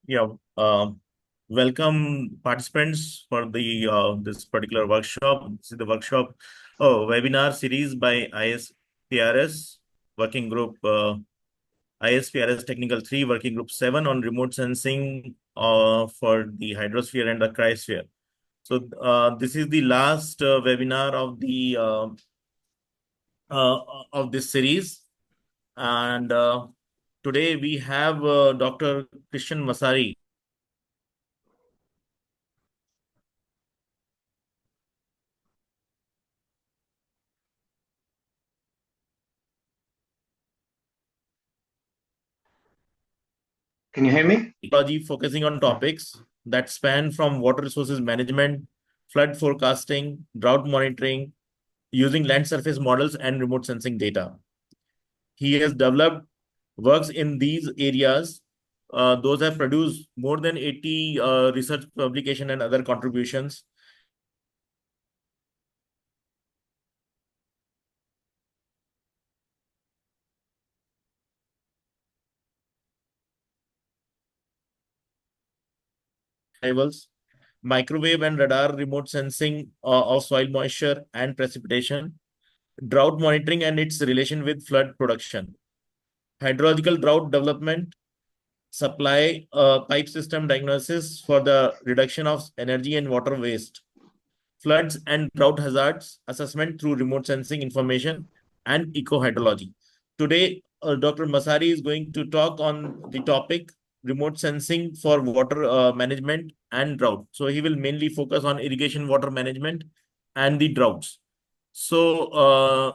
Yeah, welcome participants for the this particular workshop. This is the workshop webinar series by ISPRS Working Group ISPRS Technical 3 Working Group 7 on remote sensing for the hydrosphere and the cryosphere. So this is the last webinar of this series, and today we have Dr. Christian Massari. Can you hear me? Focusing on topics that span from water resources management, flood forecasting, drought monitoring, using land surface models and remote sensing data. He has developed works in these areas. Those have produced more than 80 research publication and other contributions. Levels, microwave and radar remote sensing of soil moisture and precipitation, drought monitoring and its relation with flood production, hydrological drought development, supply pipe system diagnosis for the reduction of energy and water waste, floods and drought hazards assessment through remote sensing information, and eco-hydrology. Today, Dr. Massari is going to talk on the topic remote sensing for water management and drought. So he will mainly focus on irrigation water management and the droughts. So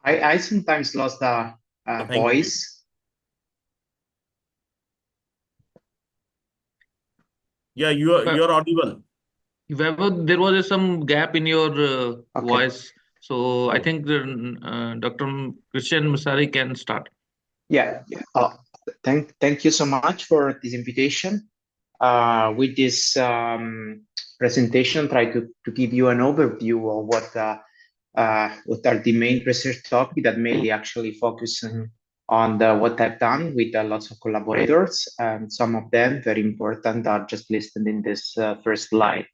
I sometimes lost the thank you. voice. Yeah, you're audible. Vaibhav, there was some gap in your Okay. voice, so I think Dr. Christian Massari can start. Yeah. Thank you so much for this invitation. With this presentation, try to give you an overview of what are the main research topics that mainly actually focusing on what I've done with lots of collaborators, and some of them very important are just listed in this first slide.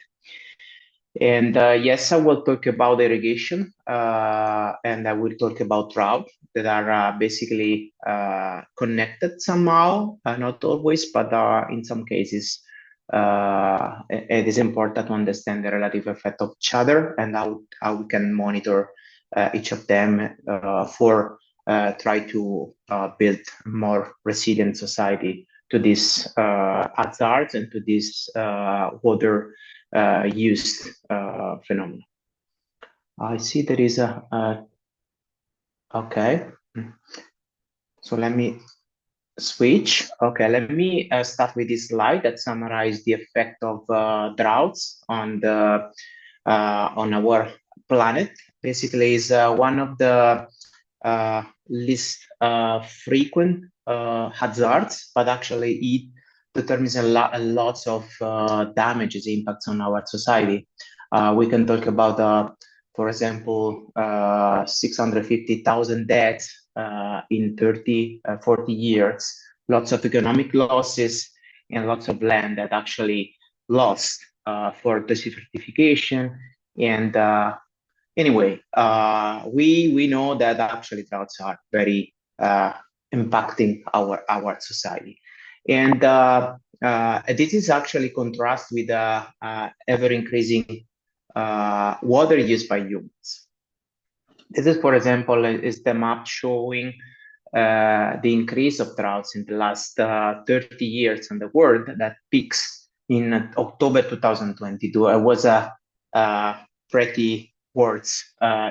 And yes, I will talk about irrigation, and I will talk about drought that are basically connected somehow, not always, but in some cases, it is important to understand the relative effect of each other and how we can monitor each of them for try to build a more resilient society to these hazards and to this water used phenomena. I see there is okay. So let me switch. Okay, let me start with this slide that summarizes the effect of droughts on our planet. Basically, is one of the least frequent hazards, but actually it determines lots of damages, impacts on our society. We can talk about, for example, 650,000 deaths in 40 years, lots of economic losses, and lots of land that actually lost for desertification. And anyway, we know that actually droughts are very impacting our society. And this is actually contrast with ever increasing water use by humans. This is, for example, is the map showing the increase of droughts in the last 30 years in the world that peaks in October 2022. It was a pretty worse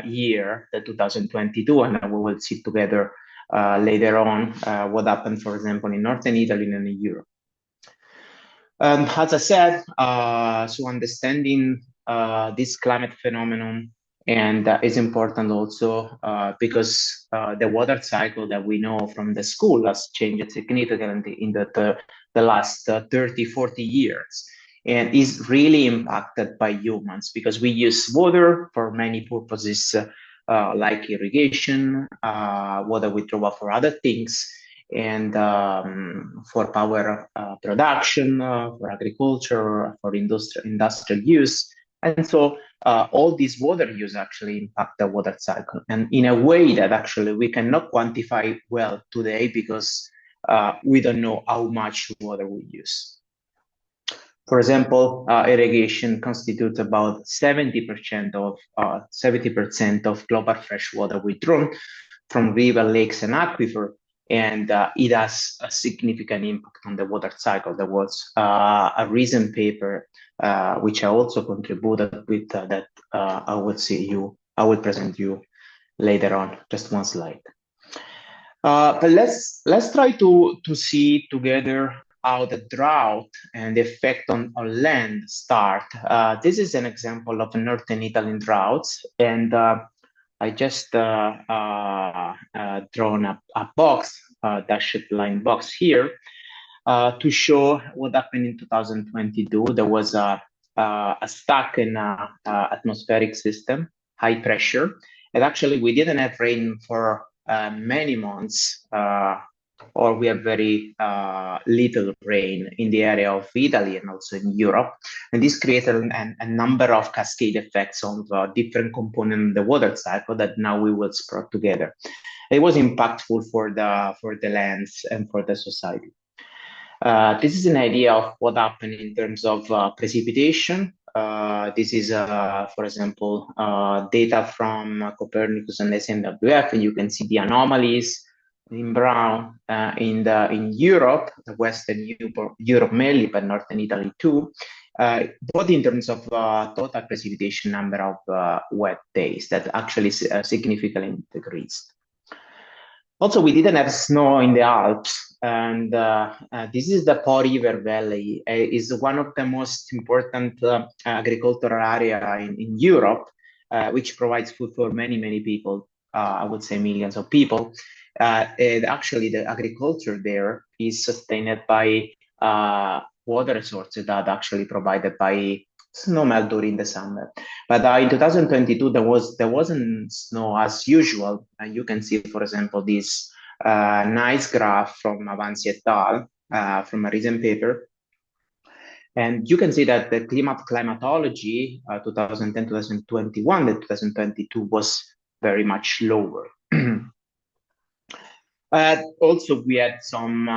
year, the 2022, and we will see together later on what happened, for example, in Northern Italy and in Europe. As I said, so understanding this climate phenomenon and is important also because the water cycle that we know from the school has changed significantly in the last 30, 40 years. and is really impacted by humans because we use water for many purposes, like irrigation, water withdrawal for other things, and for power production, for agriculture, for industrial use. And so all this water use actually impact the water cycle, and in a way that actually we cannot quantify well today because we don't know how much water we use. For example, irrigation constitutes about 70% of global freshwater withdrawn from river, lakes, and aquifer, and it has a significant impact on the water cycle. There was a recent paper which I also contributed with that I will present you later on. Just one slide. But let's try to see together how the drought and the effect on land start. This is an example of northern Italian droughts, and I just drawn a box, dashed line box here, to show what happened in 2022. There was a stuck in atmospheric system, high pressure, and actually we didn't have rain for many months, or we have very little rain in the area of Italy and also in Europe. And this created a number of cascade effects on different components of the water cycle that now we will explore together. It was impactful for the lands and for the society. This is an idea of what happened in terms of precipitation. This is, for example, data from Copernicus and SNWF, and you can see the anomalies in brown in Europe, Western Europe mainly, but Northern Italy too, both in terms of total precipitation number of wet days that actually significantly decreased. Also, we didn't have snow in the Alps, and this is the Po River Valley. Is one of the most important agricultural area in Europe, which provides food for many people. I would say millions of people. And actually, the agriculture there is sustained by water resources that actually provided by snowmelt during the summer. But in 2022, there wasn't snow as usual. And you can see, for example, this nice graph from Avanzi et al. From a recent paper. And you can see that the climatology 2010-2021, the 2022 was very much lower. Also, we had some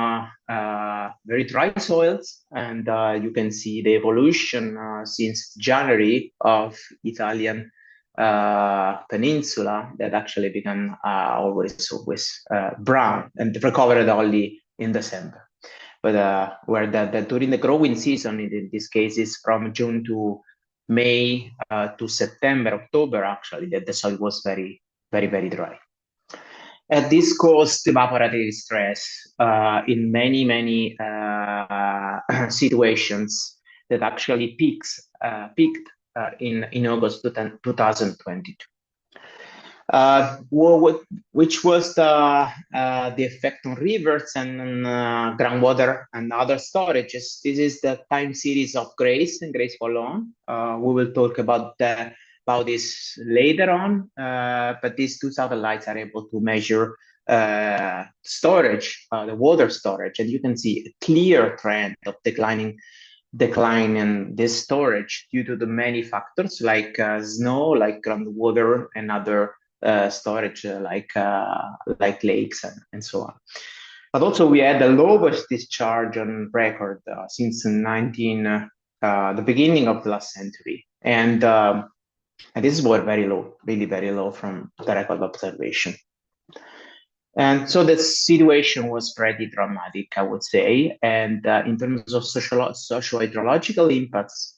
very dry soils, and you can see the evolution since January of Italian peninsula that actually became always brown and recovered only in December. But where during the growing season, in this case, is from June to May to September, October, actually, that the soil was very dry. And this caused evaporative stress in many situations that actually peaked in August 2022. Which was the effect on rivers and groundwater and other storages. This is the time series of Grace and Grace Follon. We will talk about this later on, but these two satellites are able to measure storage, the water storage, and you can see a clear trend of decline in this storage due to the many factors like snow, like groundwater, and other storage like lakes and so on. But also we had the lowest discharge on record since the beginning of the last century, and this was very low, really very low from the record observation. And so the situation was pretty dramatic, I would say. And in terms of socio-hydrological impacts,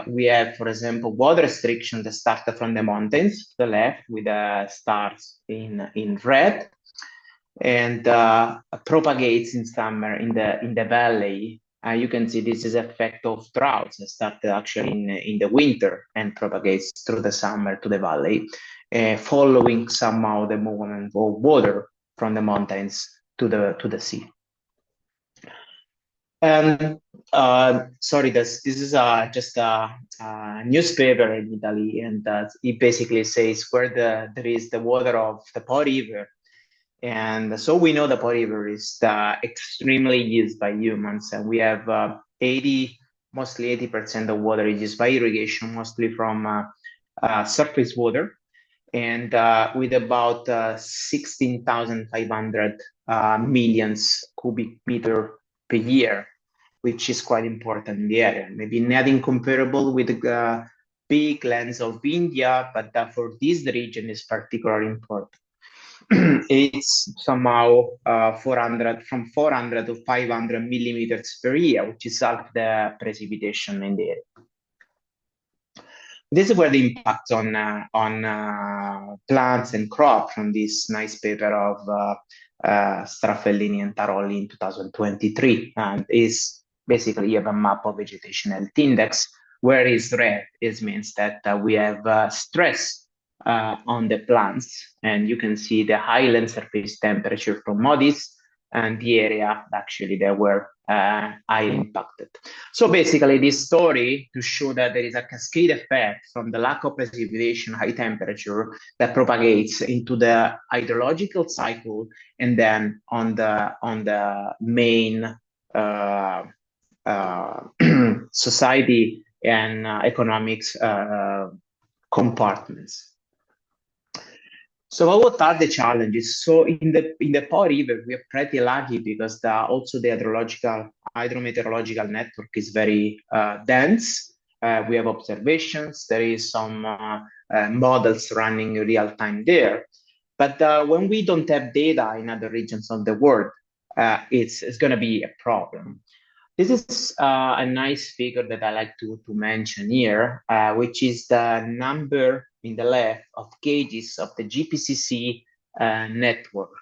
we have, for example, water restriction that started from the mountains to the left with the stars in red, and propagates in summer in the valley. You can see this is effect of droughts that started actually in the winter and propagates through the summer to the valley, following somehow the movement of water from the mountains to the sea. And Sorry, this is just a newspaper in Italy, and it basically says where there is the water of the Po River, and so we know the Po River is extremely used by humans, and we have mostly 80% of water is used by irrigation, mostly from surface water, and with about 16,500 millions cubic meter per year, which is quite important in the area. Maybe nothing comparable with the big lands of India, but for this region is particularly important. It's somehow 400 to 500 millimeters per year, which is half the precipitation in the area. This is where the impact on plants and crops from this nice paper of Strafellini and Tarolli in 2023, and is basically you have a map of vegetation health index. Where is red, it means that we have stress on the plants, and you can see the high land surface temperature from MODIS and the area actually that were highly impacted. So basically this story to show that there is a cascade effect from the lack of precipitation, high temperature that propagates into the hydrological cycle, and then on the main society and economics compartments. So what are the challenges? So in the Po River, we are pretty lucky because also the hydrometeorological network is very dense. We have observations. There is some models running real time there. But when we don't have data in other regions of the world, it's going to be a problem. This is a nice figure that I like to mention here, which is the number in the left of gauges of the GPCC network.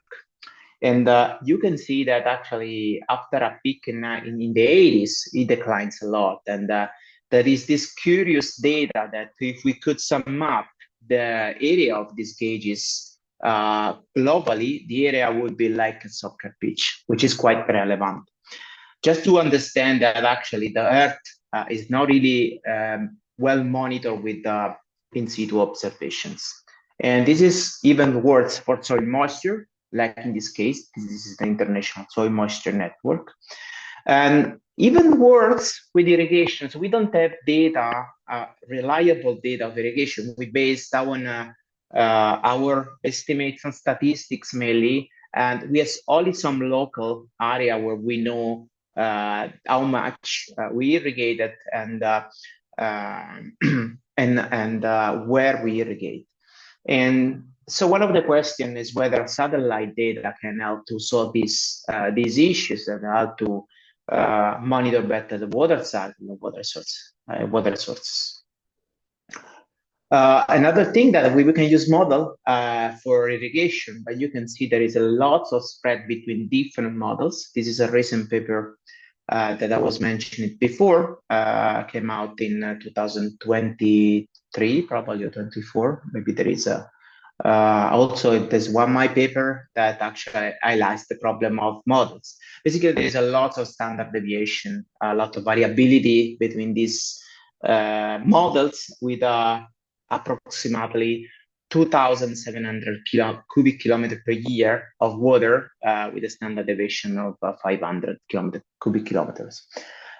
And you can see that actually after a peak in the 80s, it declines a lot. And there is this curious data that if we could sum up the area of these gauges globally, the area would be like a soccer pitch, which is quite relevant. Just to understand that actually the Earth is not really well monitored with in situ observations. And this is even worse for soil moisture, like in this case, this is the International Soil Moisture Network. And even worse with irrigation. So we don't have data, reliable data of irrigation. We based on our estimates and statistics mainly, and we have only some local area where we know how much we irrigated and where we irrigate. And so one of the questions is whether satellite data can help to solve these issues and help to monitor better the water cycle of water sources. Another thing that we can use model for irrigation, but you can see there is a lot of spread between different models. This is a recent paper that I was mentioning before, came out in 2023, probably or 24. Maybe there is also there's one my paper that actually highlights the problem of models. Basically, there is a lot of standard deviation, a lot of variability between these models with approximately 2,700 cubic kilometers per year of water with a standard deviation of 500 cubic kilometers.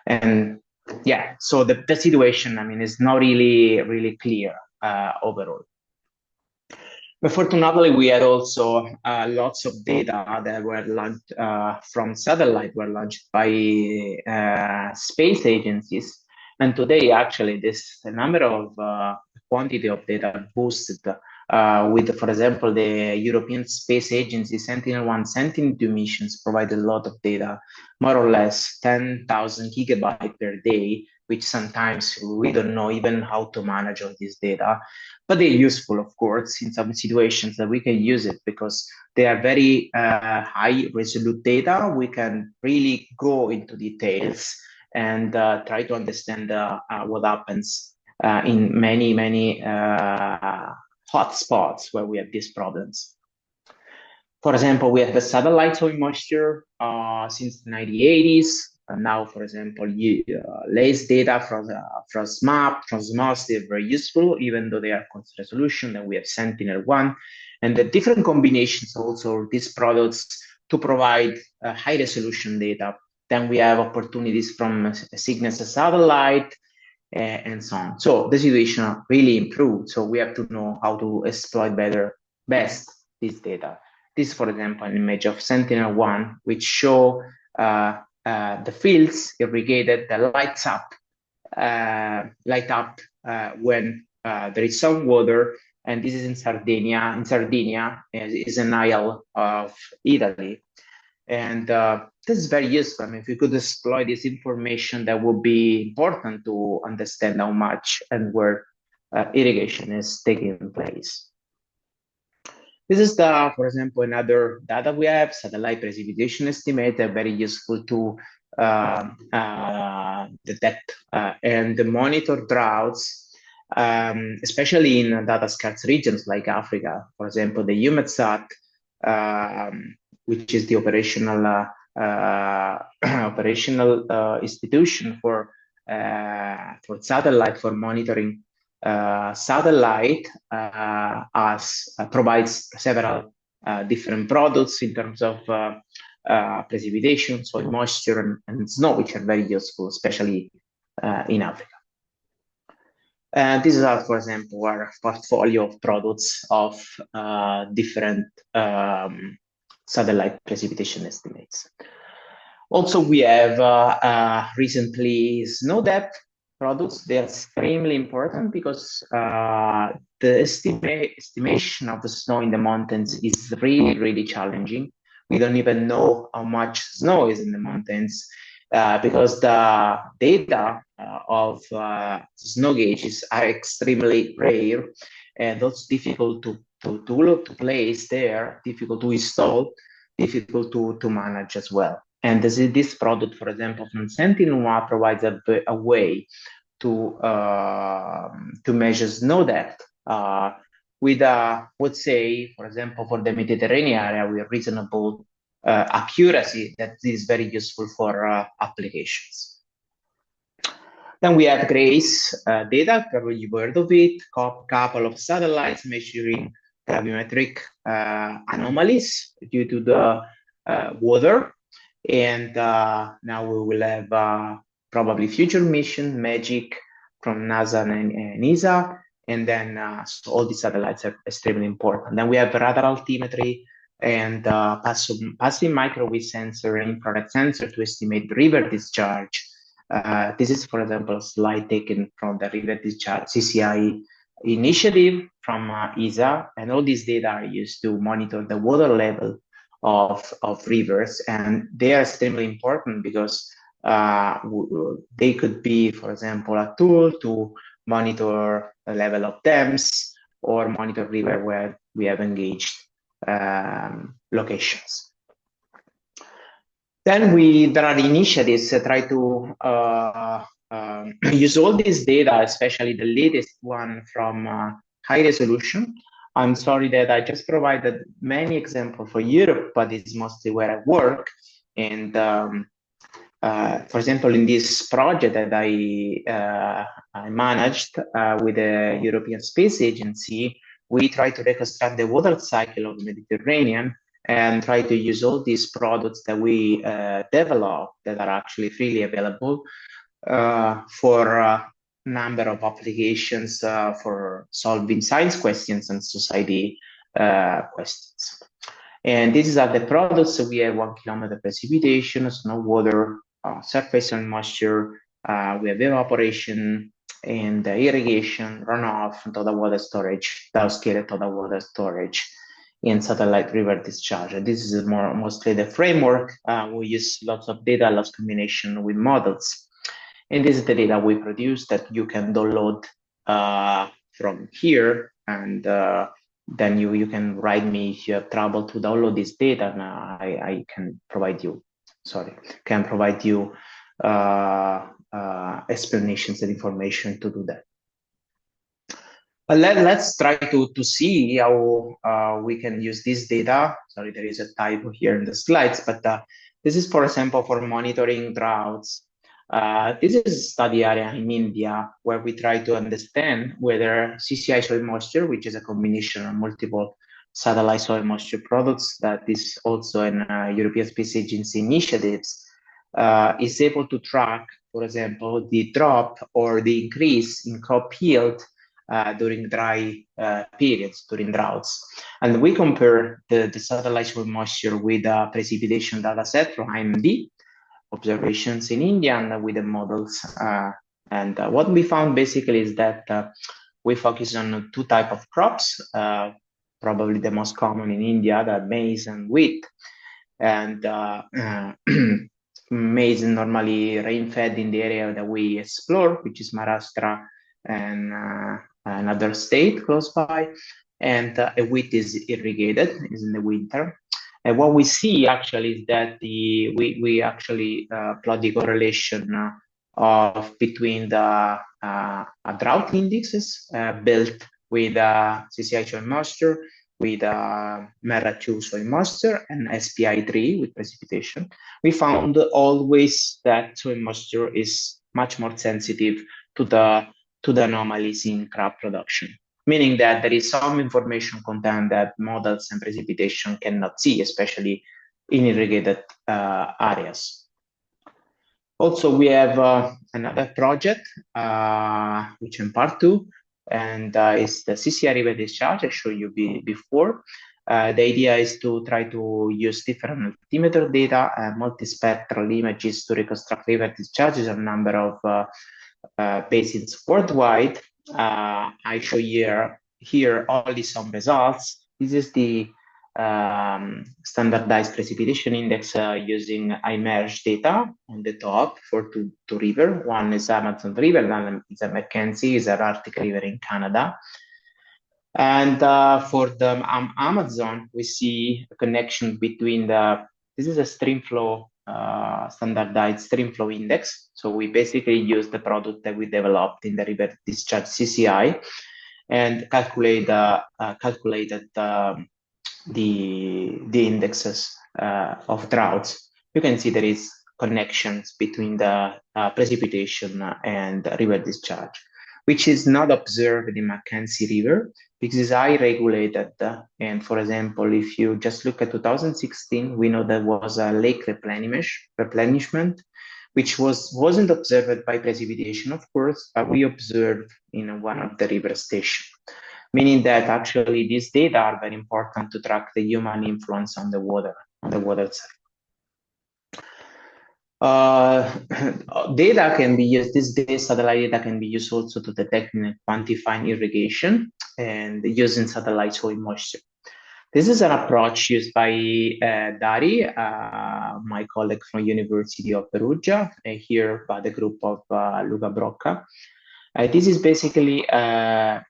And yeah, so the situation, I mean, is not really clear overall. But fortunately, we had also lots of data that were launched from satellite, were launched by space agencies. And today, actually, the number of quantity of data boosted with, for example, the European Space Agency Sentinel-1, Sentinel-2 missions provided a lot of data, more or less 10,000 gigabytes per day, which sometimes we don't know even how to manage all this data. But they're useful, of course, in some situations that we can use it because they are very high resolute data. We can really go into details and try to understand what happens in many hot spots where we have these problems. For example, we have the satellite soil moisture since the 1980s. now, for example, latest data from SMAP, from SMOS, they're very useful, even though they are constant resolution. Then we have Sentinel-1, and the different combinations also of these products to provide high resolution data. Then we have opportunities from Cygnus satellite and so on. So the situation really improved. So we have to know how to exploit best this data. This, for example, an image of Sentinel-1, which show the fields irrigated that light up when there is some water, and this is in Sardinia. In Sardinia, is an isle of Italy, and this is very useful. I mean, if we could exploit this information, that would be important to understand how much and where irrigation is taking place. This is for example, another data we have, satellite precipitation estimate, very useful to detect and monitor droughts, especially in data scarce regions like Africa. For example, the EUMETSAT, which is the operational institution for satellite, for monitoring satellite, provides several different products in terms of precipitation, soil moisture, and snow, which are very useful, especially in Africa. And this is, for example, our portfolio of products of different satellite precipitation estimates. Also, we have recently snow depth products. They're extremely important because the estimation of the snow in the mountains is really, really challenging. We don't even know how much snow is in the mountains because the data of snow gauges are extremely rare, and that's difficult to place there, difficult to install, difficult to manage as well. And this product, for example, from Sentinel-1 provides a way to measure snow depth with let's say, for example, for the Mediterranean area, with reasonable accuracy that is very useful for applications. Then we have GRACE data, probably you've heard of it, couple of satellites measuring gravimetric anomalies due to the water. And now we will have probably future mission, MAGIC from NASA and ESA. And then so all these satellites are extremely important. Then we have radar altimetry and passive microwave sensor and infrared sensor to estimate river discharge. This is, for example, a slide taken from the river discharge CCI initiative from ESA. And all these data are used to monitor the water level of rivers, and they are extremely important because they could be, for example, a tool to monitor the level of dams or monitor river where we have engaged locations. Then there are initiatives that try to use all this data, especially the latest one from high resolution. I'm sorry that I just provided many examples for Europe, but it's mostly where I work. And for example, in this project that I managed with the European Space Agency, we try to reconstruct the water cycle of the Mediterranean and try to use all these products that we develop that are actually freely available for number of applications for solving science questions and society questions. And these are the products. So we have 1 kilometer precipitation, snow water, surface and moisture, we have evaporation and irrigation, runoff, total water storage, downscale total water storage, and satellite river discharge. And this is mostly the framework. We use lots of data, lots of combination with models. And this is the data we produce that you can download from here. And then you can write me if you have trouble to download this data. And I can provide you, explanations and information to do that. But let's try to see how we can use this data. Sorry, there is a typo here in the slides, but This is, for example, for monitoring droughts. This is a study area in India where we try to understand whether CCI soil moisture, which is a combination of multiple satellite soil moisture products that is also in European Space Agency initiatives, is able to track, for example, the drop or the increase in crop yield during dry periods, during droughts. And we compare the satellite soil moisture with a precipitation data set from IMD, observations in India, and with the models. And what we found basically is that we focus on two types of crops, probably the most common in India, the maize and wheat. And maize is normally rain-fed in the area that we explore, which is Maharashtra and another state close by. And wheat is irrigated, is in the winter. And what we see actually is that we actually plot the correlation of between the drought indexes built with CCI soil moisture, with MERA2 soil moisture, and SPI3 with precipitation. We found always that soil moisture is much more sensitive to the anomalies in crop production, meaning that there is some information content that models and precipitation cannot see, especially in irrigated areas. Also, we have another project, which in part 2, and it's the CCI river discharge I showed you before. The idea is to try to use different altimeter data and multispectral images to reconstruct river discharges on a number of basins worldwide. I show here only some results. This is the standardized precipitation index using ISPRS data on the top for two rivers. One is Amazon River, and is a Mackenzie, is an Arctic River in Canada. And for the Amazon, we see a connection between this is a stream flow, standardized stream flow index. So we basically use the product that we developed in the river discharge CCI and calculated the indexes of droughts. You can see there is connections between the precipitation and river discharge, which is not observed in Mackenzie River because it's high regulated. And for example, if you just look at 2016, we know there was a lake replenishment, which wasn't observed by precipitation, of course, but we observed in one of the river stations. Meaning that actually these data are very important to track the human influence on the water side. Data can be used, this satellite data can be used also to detect and quantify irrigation and using satellite soil moisture. This is an approach used by Dari, my colleague from University of Perugia, here by the group of Luca Brocca. This is basically a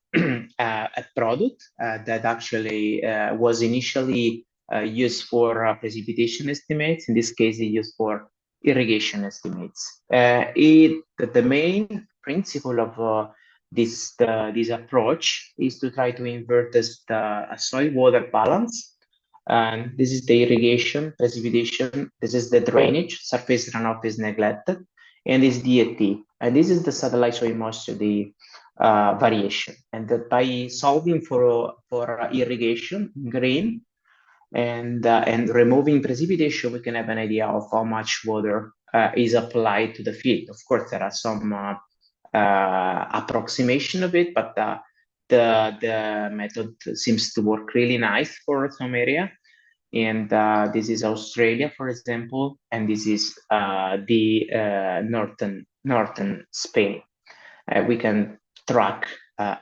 product that actually was initially used for precipitation estimates. In this case, it's used for irrigation estimates. The main principle of this approach is to try to invert the soil-water balance. And this is the irrigation, precipitation. This is the drainage, surface runoff is neglected, and this is DAT. And this is the satellite soil moisture, the variation. And that by solving for irrigation in green and removing precipitation, we can have an idea of how much water is applied to the field. Of course, there are some approximation of it, but the method seems to work really nice for some area. And this is Australia, for example, and this is the northern Spain. We can track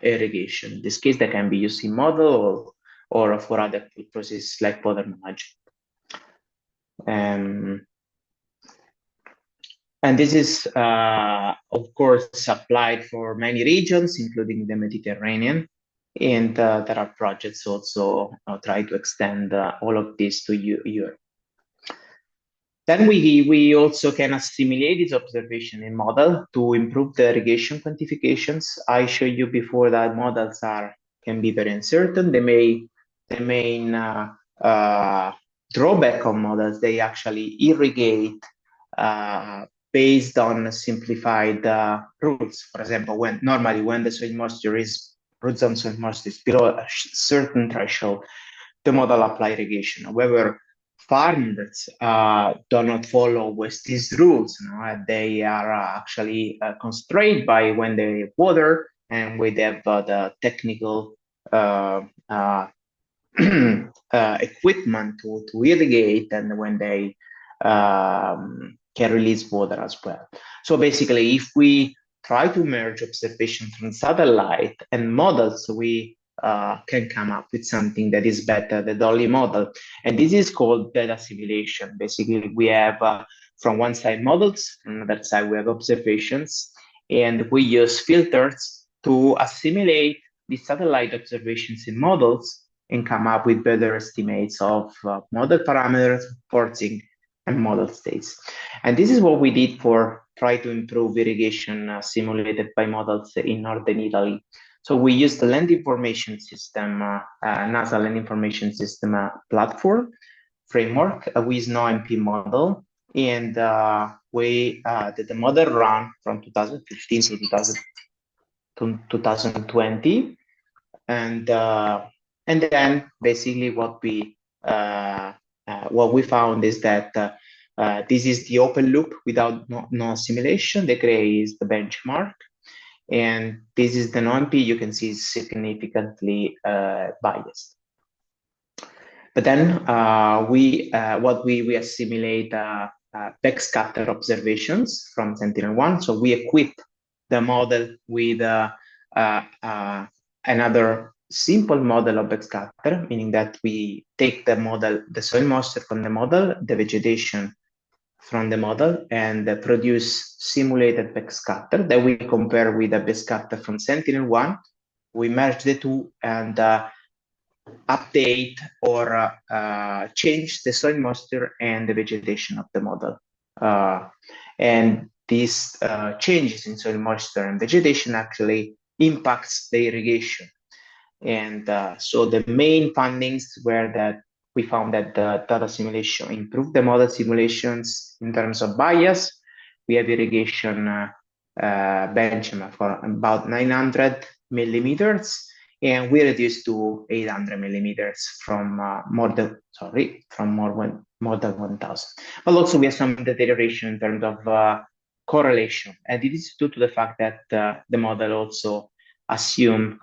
irrigation. In this case, that can be used in model or for other processes like water management. And this is, of course, applied for many regions, including the Mediterranean. And there are projects also try to extend all of this to Europe. Then we also can assimilate this observation in model to improve the irrigation quantifications. I showed you before that models can be very uncertain. The main drawback of models, they actually irrigate based on simplified rules. For example, normally when the soil moisture is, root zone soil moisture is below a certain threshold, the model apply irrigation. However, farmers do not follow always these rules. They are actually constrained by when they water, and we have the technical equipment to irrigate, and when they can release water as well. So basically, if we try to merge observation from satellite and models, we can come up with something that is better than the only model. And this is called data simulation. Basically, we have from one side models, from another side we have observations, and we use filters to assimilate the satellite observations in models and come up with better estimates of model parameters, forcing, and model states. And this is what we did for try to improve irrigation simulated by models in northern Italy. So we used the land information system, NASA land information system platform framework with no MP model, and we did the model run from 2015 to 2020, and then basically what we found is that this is the open loop without no simulation. The gray is the benchmark, and this is the non-P. You can see it's significantly biased. But then we assimilate backscatter observations from Sentinel-1. So we equip the model with another simple model of backscatter, meaning that we take the model, the soil moisture from the model, the vegetation from the model, and produce simulated backscatter that we compare with a backscatter from Sentinel-1. We merge the two and update or change the soil moisture and the vegetation of the model. And these changes in soil moisture and vegetation actually impacts the irrigation. And so the main findings were that we found that the data simulation improved the model simulations in terms of bias. We have irrigation benchmark for about 900 millimeters, and we reduced to 800 millimeters from more than 1,000. But also we have some deterioration in terms of correlation, and it is due to the fact that the model also assume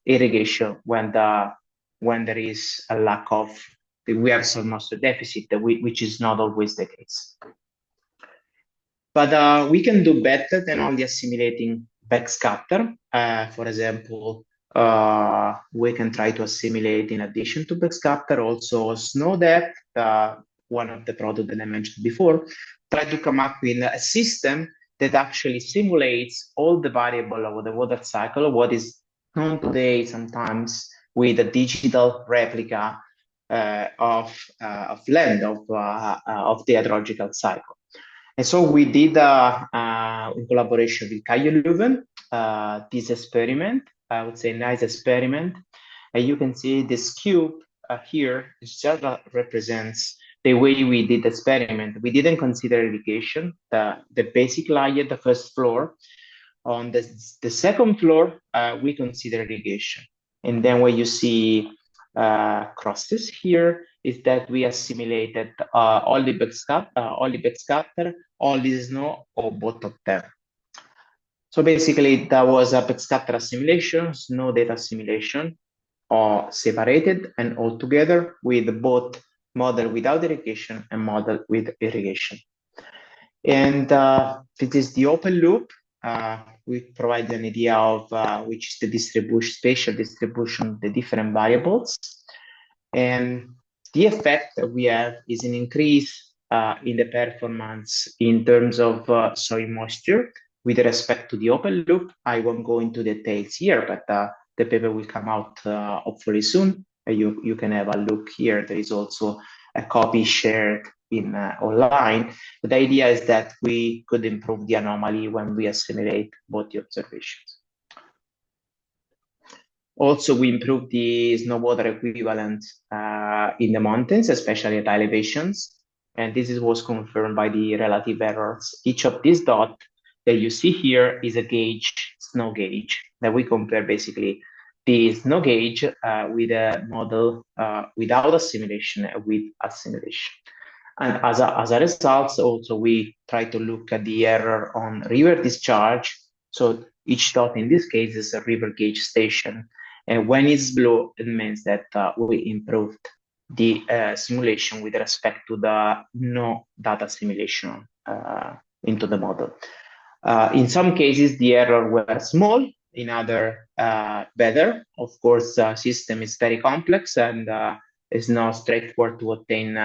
irrigation when there is a lack of, we have soil moisture deficit, which is not always the case. But we can do better than only assimilating backscatter. For example, we can try to assimilate, in addition to backscatter, also snow depth, one of the products that I mentioned before, try to come up with a system that actually simulates all the variables of the water cycle, what is known today sometimes with a digital replica of land, of the hydrological cycle. And so we did, in collaboration with Caio Leuven, this experiment, I would say nice experiment. And you can see this cube here, just represents the way we did the experiment. We didn't consider irrigation, the basic layer, the first floor. On the second floor, we consider irrigation. And then what you see crosses here is that we assimilated only backscatter, only snow, or both of them. So basically, that was a backscatter assimilation, snow data assimilation, or separated and all together with both model without irrigation and model with irrigation. And this is the open loop. We provide an idea of which is the distribution, spatial distribution of the different variables. And the effect that we have is an increase in the performance in terms of soil moisture with respect to the open loop. I won't go into details here, but the paper will come out hopefully soon. You can have a look here. There is also a copy shared in online. But the idea is that we could improve the anomaly when we assimilate both the observations. Also, we improved the snow water equivalent in the mountains, especially at elevations. And this was confirmed by the relative errors. Each of these dots that you see here is a gauge, snow gauge, that we compare basically the snow gauge with a model without assimilation and with assimilation. And as a result, also we try to look at the error on river discharge. So each dot in this case is a river gauge station. And when it's blue, it means that we improved the simulation with respect to the no data simulation into the model. In some cases, the error were small, in other better. Of course, the system is very complex and it's not straightforward to obtain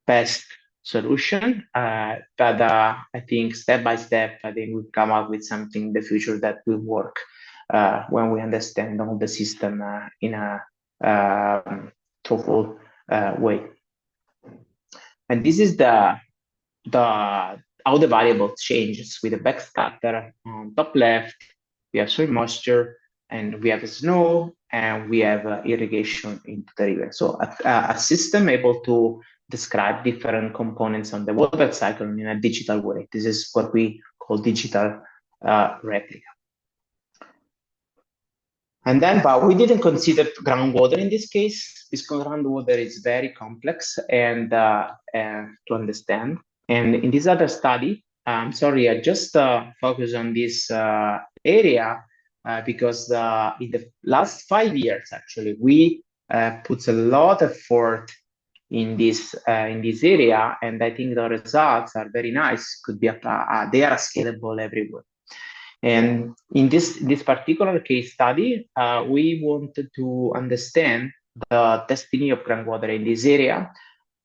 best solution. But I think step by step, I think we'll come up with something in the future that will work when we understand all the system in a thoughtful way. And this is how the variable changes with the backscatter on top left. We have soil moisture, and we have snow, and we have irrigation into the river. So a system able to describe different components on the water cycle in a digital way. This is what we call digital replica. And then, but we didn't consider groundwater in this case, because groundwater is very complex and to understand. And in this other study, sorry, I just focus on this area because in the last 5 years, actually, we put a lot of effort in this area, and I think the results are very nice. Could be they are scalable everywhere. And in this particular case study, we wanted to understand the destiny of groundwater in this area,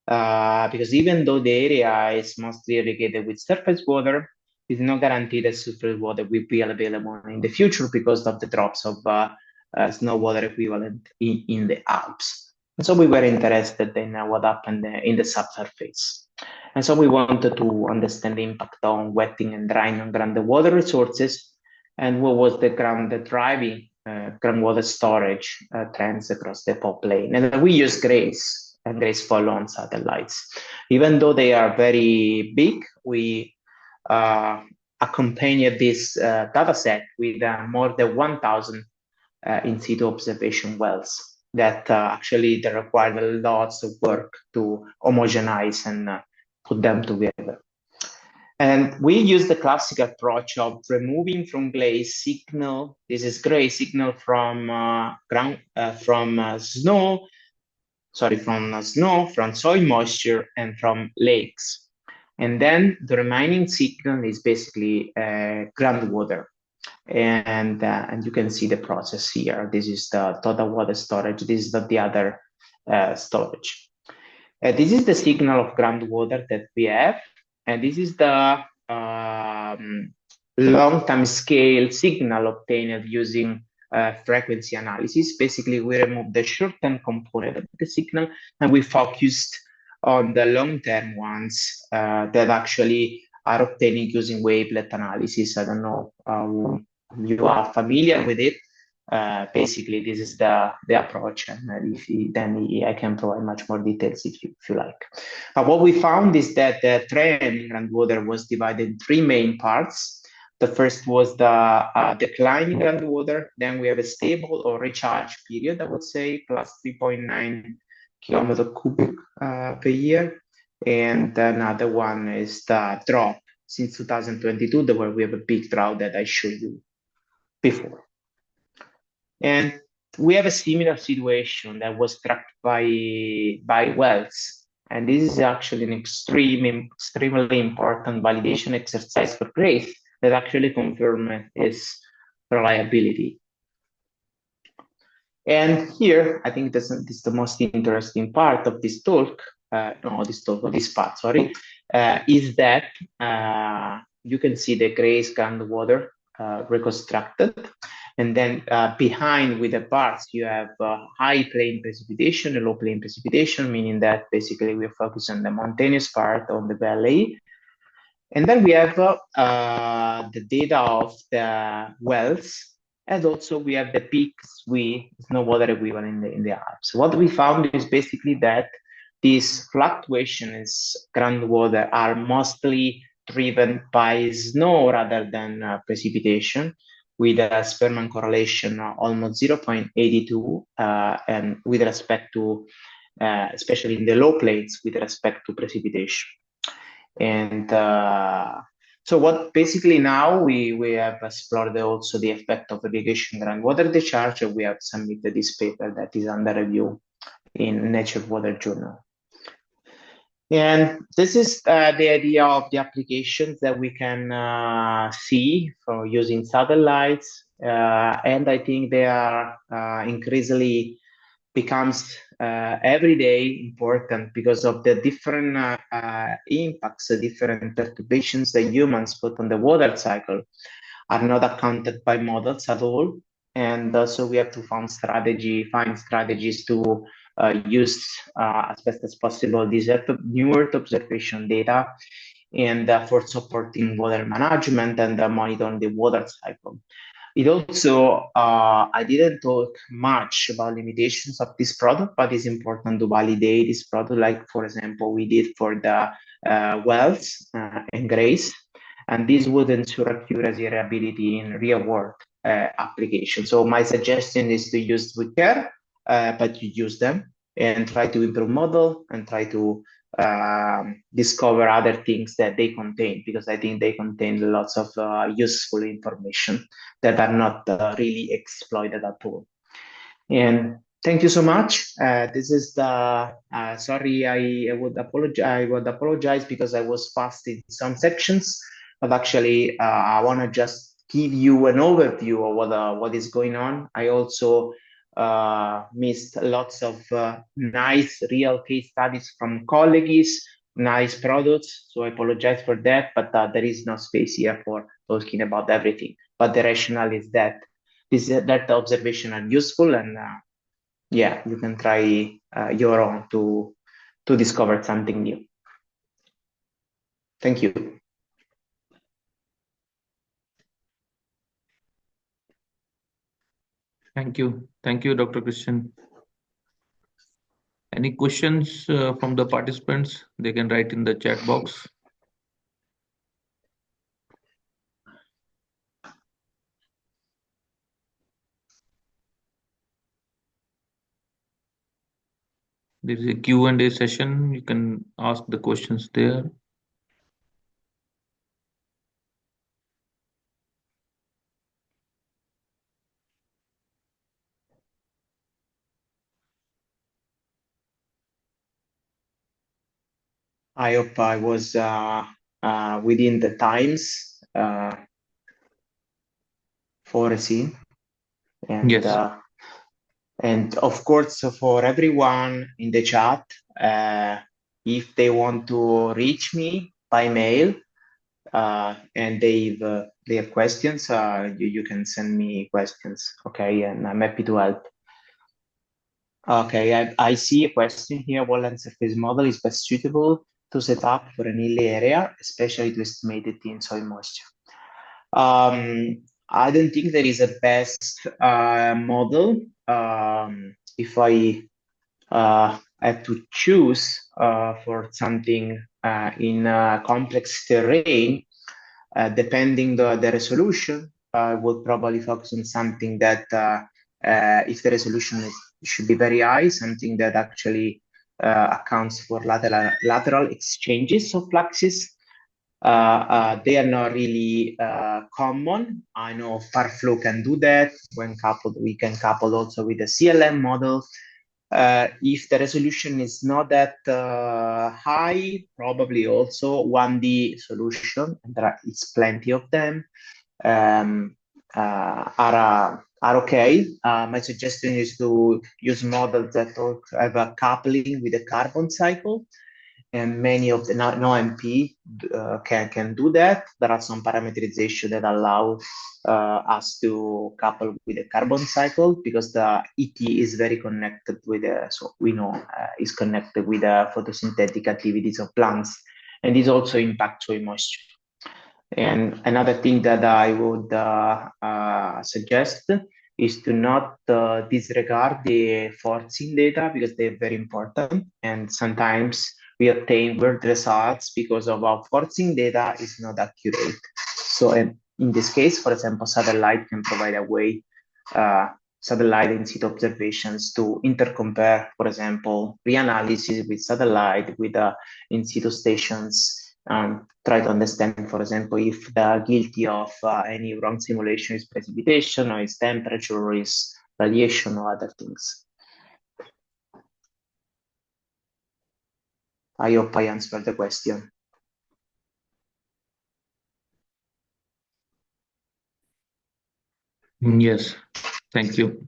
because even though the area is mostly irrigated with surface water, it's not guaranteed that surface water will be available in the future because of the drops of snow water equivalent in the Alps. And so we were interested in what happened in the subsurface. And so we wanted to understand the impact on wetting and drying on groundwater resources, and what was the driving groundwater storage trends across the pop plane. And we use GRACE and GRACE follow-on satellites. Even though they are very big, we accompanied this data set with more than 1,000 in situ observation wells that actually they required lots of work to homogenize and put them together. And we use the classic approach of removing from glaze signal. This is gray signal from snow, from soil moisture, and from lakes. And then the remaining signal is basically groundwater. And you can see the process here. This is the total water storage. This is the other storage. This is the signal of groundwater that we have. And this is the long-time scale signal obtained using frequency analysis. Basically, we removed the short-term component of the signal, and we focused on the long-term ones that actually are obtained using wavelet analysis. I don't know you are familiar with it. Basically, this is the approach, and then I can provide much more details if you like. What we found is that the trend in groundwater was divided in 3 main parts. The first was the decline in groundwater. Then we have a stable or recharge period, I would say, plus 3.9 kilometer cubic per year. And another one is the drop since 2022, where we have a big drought that I showed you before. And we have a similar situation that was tracked by wells. And this is actually an extremely important validation exercise for GRACE that actually confirms its reliability. And here, I think this is the most interesting part of this talk, this part, sorry, is that you can see the GRACE groundwater reconstructed. And then behind with the bars, you have high plain precipitation and low plain precipitation, meaning that basically we focus on the mountainous part of the valley. And then we have the data of the wells And also we have the peak snow water equivalent in the Alps. What we found is basically that these fluctuations groundwater are mostly driven by snow rather than precipitation, with a Spearman correlation almost 0.82, and with respect to, especially in the low plains, with respect to precipitation. And so what basically now we have explored also the effect of irrigation groundwater discharge. We have submitted this paper that is under review in Nature Water Journal. And this is the idea of the applications that we can see for using satellites. And I think they are increasingly becomes every day important because of the different impacts, the different perturbations that humans put on the water cycle are not accounted by models at all. And so we have to find strategies to use as best as possible these new Earth observation data and for supporting water management and monitoring the water cycle. It also, I didn't talk much about limitations of this product, but it's important to validate this product, like, for example, we did for the wells and grays, and this would ensure accuracy and reliability in real-world application. So my suggestion is to use with care, but you use them and try to improve model and try to discover other things that they contain, because I think they contain lots of useful information that are not really exploited at all. And thank you so much. This is the sorry, I would apologize because I was fast in some sections, but actually I want to just give you an overview of what is going on. I also missed lots of nice real case studies from colleagues, nice products. So I apologize for that, but there is no space here for talking about everything. But the rationale is that that observation are useful, and yeah, you can try your own to discover something new. Thank you. Thank you, Dr. Christian. Any questions from the participants? They can write in the chat box. There is a Q&A session. You can ask the questions there. I hope I was within the times foreseen. And yes. And of course, for everyone in the chat, if they want to reach me by mail and they have questions, you can send me questions, okay? And I'm happy to help. Okay, I see a question here. What land surface model is best suitable to set up for an hilly area, especially to estimate the in soil moisture? I don't think there is a best model. If I have to choose for something in complex terrain, depending the resolution, I would probably focus on something that if the resolution should be very high, something that actually accounts for lateral exchanges of fluxes. They are not really common. I know Farflow can do that. When coupled, we can couple also with the CLM model. If the resolution is not that high, probably also 1D solution, and there is plenty of them, are okay. My suggestion is to use models that have a coupling with the carbon cycle, and many of the NoMP can do that. There are some parameterization that allow us to couple with the carbon cycle, because the ET is very connected with so we know is connected with the photosynthetic activities of plants, and this also impacts soil moisture. And another thing that I would suggest is to not disregard the forcing data because they're very important. And sometimes we obtain weird results because of our forcing data is not accurate. So in this case, for example, satellite can provide a way, satellite in situ observations to intercompare, for example, reanalysis with satellite with in situ stations. Try to understand, for example, if the guilty of any wrong simulation is precipitation or is temperature or is radiation or other things. I hope I answered the question. Yes, thank you.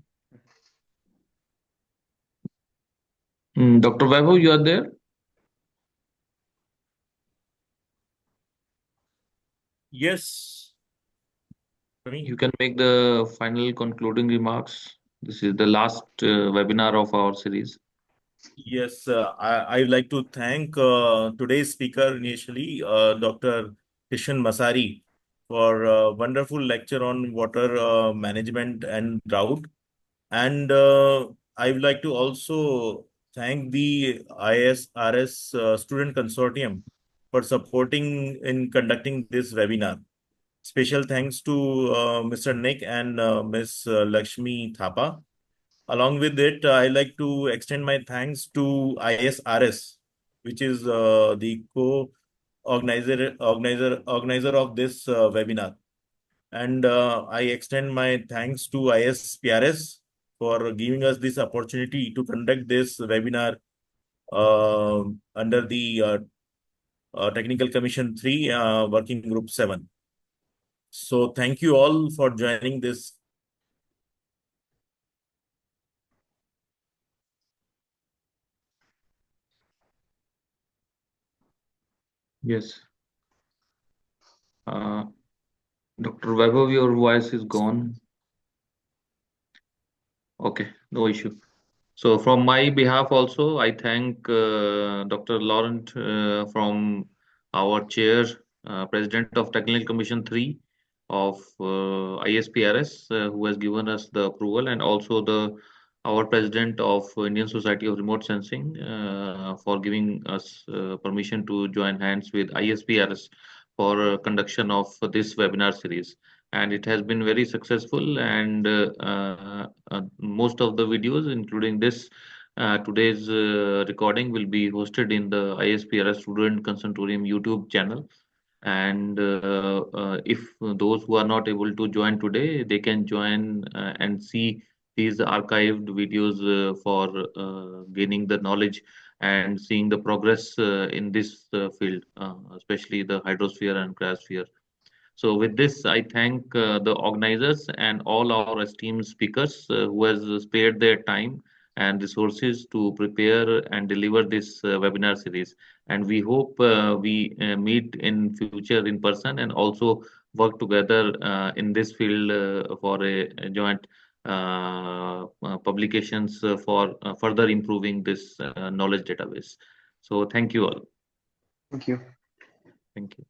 Dr. Vaibhav, you are there? Yes. Praveen? You can make the final concluding remarks. This is the last webinar of our series. Yes, I'd like to thank today's speaker initially, Dr. Christian Massari, for a wonderful lecture on water management and drought. And I would like to also thank the ISRS Student Consortium for supporting in conducting this webinar. Special thanks to Mr. Nick and Ms. Lakshmi Thapa. Along with it, I like to extend my thanks to ISRS, which is the organizer of this webinar. And I extend my thanks to ISPRS for giving us this opportunity to conduct this webinar under the Technical Commission 3, Working Group 7. So thank you all for joining this. Yes. Dr. Vaibhav, your voice is gone. Okay, no issue. So from my behalf also, I thank Dr. Laurent from our chair, President of Technical Commission 3 of ISPRS, who has given us the approval, and also our President of Indian Society of Remote Sensing for giving us permission to join hands with ISPRS for conduction of this webinar series. And it has been very successful, and most of the videos, including this today's recording, will be hosted in the ISPRS Student Consortium YouTube channel. And if those who are not able to join today, they can join and see these archived videos for gaining the knowledge and seeing the progress in this field, especially the hydrosphere and cryosphere. So with this, I thank the organizers and all our esteemed speakers who has spared their time and resources to prepare and deliver this webinar series. And we hope we meet in future in person and also work together in this field for a joint publications for further improving this knowledge database. So thank you all. Thank you. Thank you.